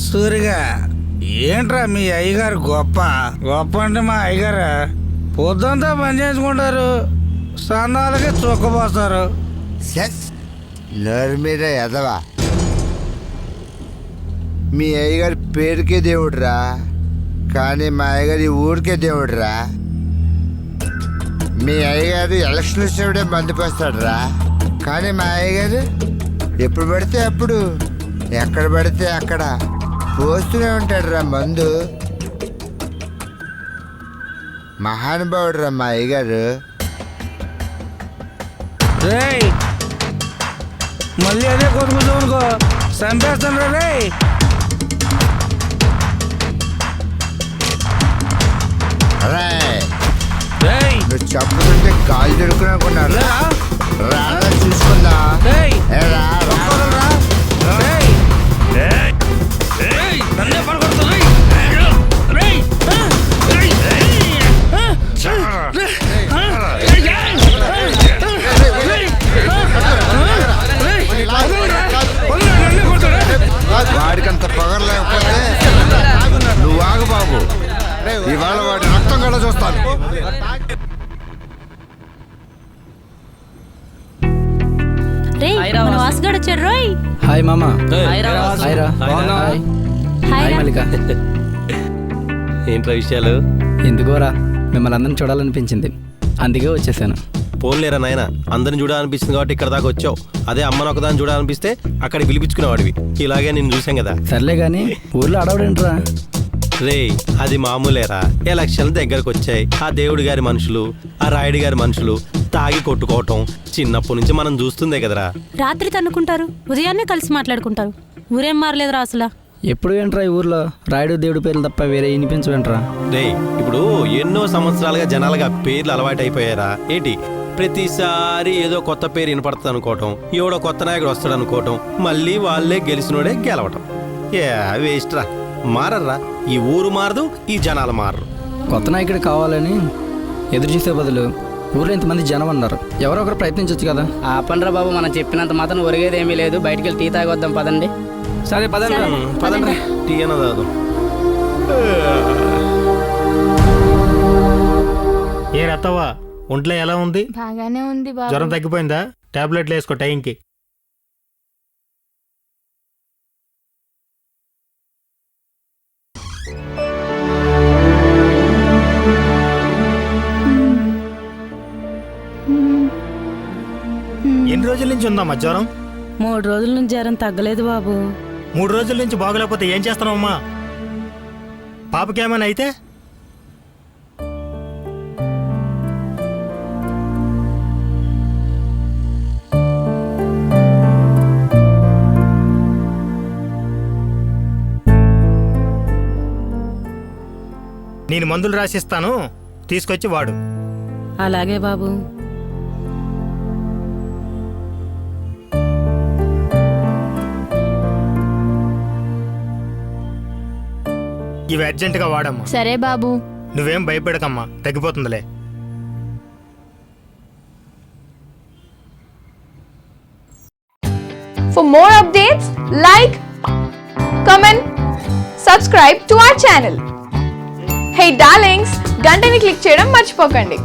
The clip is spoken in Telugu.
సూరిగా ఏంట్రా మీ అయ్యగారు గొప్ప గొప్ప అంటే మా అయ్యగారు పొద్దుంతా పని చేసుకుంటారు, సన్నాలకి చుక్కపోస్తారు. నోరు మీద ఎదవా, మీ అయ్యగారి పేరుకే దేవుడురా, కానీ మా అయ్యగారి ఊరికే దేవుడురా. మీ అయ్యగారు ఎలక్షన్ వచ్చినప్పుడే మందు పోస్తాడురా, కానీ మా అయ్యగారు ఎప్పుడు పడితే అప్పుడు ఎక్కడ పడితే అక్కడ పోస్తూనే ఉంటాడురా మందు. మహానుభావుడురా మా అయ్యగారు. రేయ్ మళ్ళీ అదే కొనుక్కుంటాం అనుకో, చంపేస్తాను రే. నువ్వు చెప్పుకుంటే కాలు దొరుకునుకున్నాడు రా, చూసుకుందా. వాడికంత పొగరు లేకపోతే నువ్వు ఆగు బాబు, ఇవాళ వాడి రక్తం కూడా చూస్తాను. హాయ్ మామా. హాయ్ మల్లిక. ఏంట్రా విషయాలు? ఎందుకోరా మిమ్మల్ని అందరిని చూడాలనిపించింది, అందుకే వచ్చేసాను. పోన్లేరా నాయన, అందరిని చూడాలనిపిస్తుంది కాబట్టి ఇక్కడ దాకా వచ్చావు. అదే అమ్మను ఒకదాన్ని చూడాలనిపిస్తే అక్కడికి పిలిపించుకునేవాడివి. ఇలాగే నేను చూసాం కదా. సర్లే గాని ఊర్లో అడవడేంట్రా? రే అది మామూలేరా, ఎలక్షన్లు దగ్గరకు వచ్చాయి. ఆ దేవుడి గారి మనుషులు, ఆ రాయుడి గారి మనుషులు తాగి కొట్టుకోవటం చిన్నప్పటి నుంచి మనం చూస్తుందే కదరా. రాత్రి తన్నుకుంటారు, ఉదయాన్నే కలిసి మాట్లాడుకుంటారు. ఊరేం మారలేదురా అసలు. ఎప్పుడు ఏంట్రా ఈ ఊర్లో రాయుడు దేవుడి పేర్లు తప్ప వేరే వినిపించవేంట్రా? రే ఇప్పుడు ఎన్నో సంవత్సరాలుగా జనాలుగా పేర్లు అలవాటు అయిపోయారా ఏంటి? ప్రతిసారి ఏదో కొత్త పేరు వినపడుతుంది అనుకోవటం, ఎవడో కొత్త నాయకుడు వస్తాడు అనుకోవటం, మళ్ళీ వాళ్ళే గెలిచినోడే గెలవటం. వేస్ట్ రా, మారర్రా. ఈ ఊరు మారదు, ఈ జనాలు మారరు. కొత్త నాయకుడు కావాలని ఎదురు చూసే బదులు ఊర్లో ఇంతమంది జనం ఉన్నారు, ఎవరో ఒకరు ప్రయత్నించవచ్చు కదా. ఆపండ్రా బాబు, మనం చెప్పినంత మాత్రం ఒరిగేది ఏమీ లేదు. బయటికి వెళ్ళి టీ తాగొద్దాం పదండి. సరే పదండి, టీ అన్న తాగుదాం. ఏ రత్తవ్వా, ఒంట్లో ఎలా ఉంది? బాగానే ఉంది బాబు. జ్వరం తగ్గిపోయిందా? టాబ్లెట్లు వేసుకో టైంకి. ఎన్ని రోజుల నుంచి ఉందమ్మా జ్వరం? 3 రోజుల నుంచి జ్వరం తగ్గలేదు బాబు. 3 రోజుల నుంచి బాగలేకపోతే ఏం చేస్తున్నావమ్మా? పాపకేమైనా అయితే? నేను మందులు రాసిస్తాను, తీసుకొచ్చి వాడు. అలాగే బాబు. ఇవి అర్జెంటుగా వాడమ్మా. సరే బాబు. నువ్వేం భయపడకమ్మా, తగ్గిపోతుందిలే. For more updates, like, comment, subscribe to our channel. Hey darlings, గంటని click చేయడం మర్చిపోకండి.